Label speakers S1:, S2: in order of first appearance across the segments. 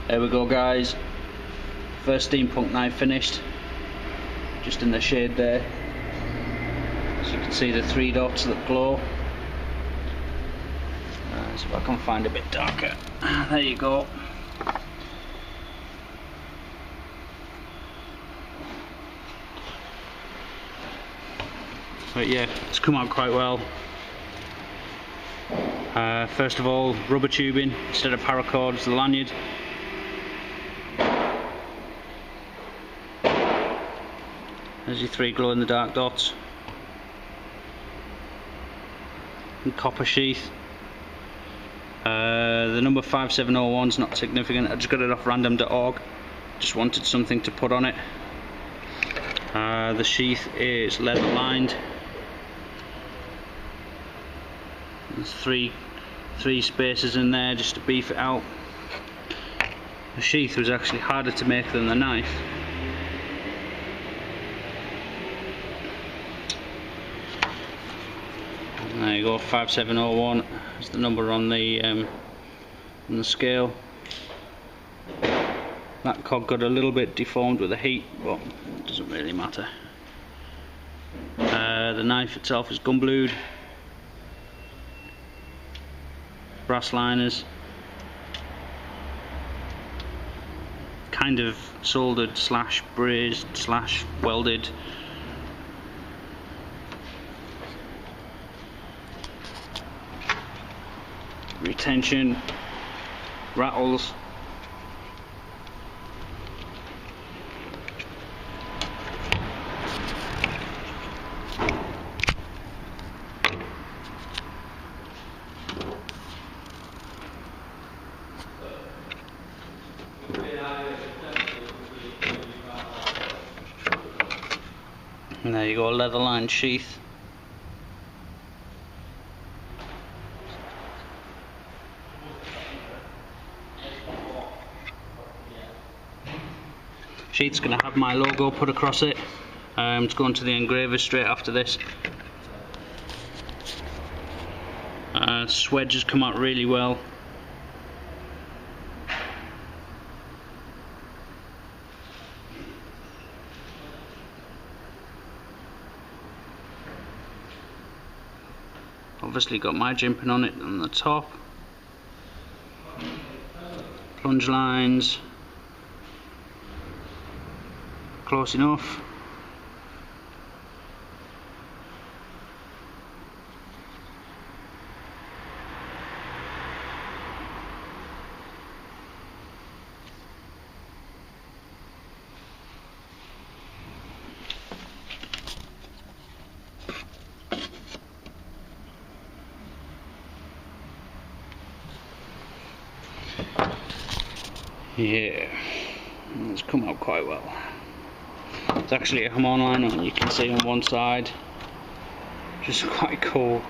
S1: There we go, guys. First SteamPunk knife finished. Just in the shade there. As you can see, the 3 dots that glow. So if I can find a bit darker. There you go. But yeah, it's come out quite well. First of all, rubber tubing instead of paracord as the lanyard. There's your 3 glow in the dark dots. And copper sheath. The number 5701 is not significant, I just got it off random.org. Just wanted something to put on it. The sheath is leather lined. There's three spaces in there just to beef it out. The sheath was actually harder to make than the knife. And there you go, 5701 is the number on the scale. That cog got a little bit deformed with the heat, but it doesn't really matter. The knife itself is gun blued. Brass liners, kind of soldered slash brazed slash welded. Retention, rattles. And there you go, a leather lined sheath. Sheath's going to have my logo put across it. It's going to the engraver straight after this. Swedge has come out really well. Obviously got my jimping on it on the top. Plunge lines. Close enough. Yeah, it's come out quite well. It's actually a Hamon liner, and you can see on one side, just quite cool.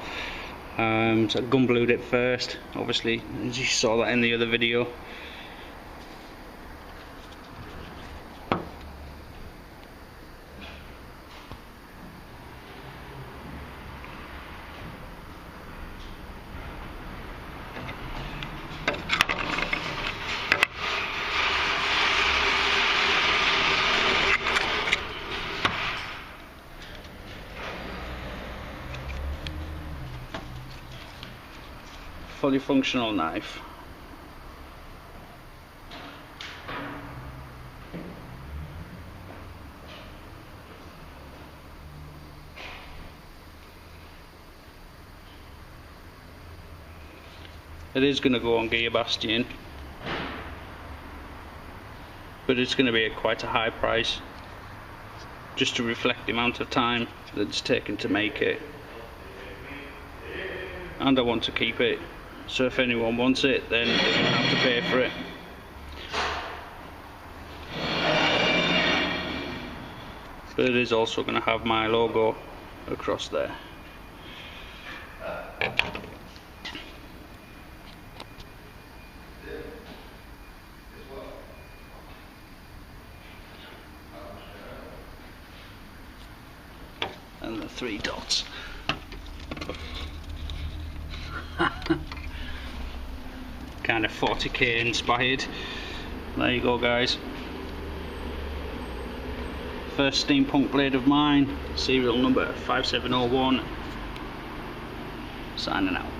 S1: So I gun blued it first, obviously, as you saw that in the other video. Fully functional knife. It is going to go on Gear Bastion, but it's going to be at quite a high price, just to reflect the amount of time that it's taken to make it, and I want to keep it. So if anyone wants it, then they're going to have to pay for it. But it is also going to have my logo across there. And the 3 dots. Kind of 40k inspired. there you go, guys. First SteamPunk blade of mine, serial number 5701. Signing out.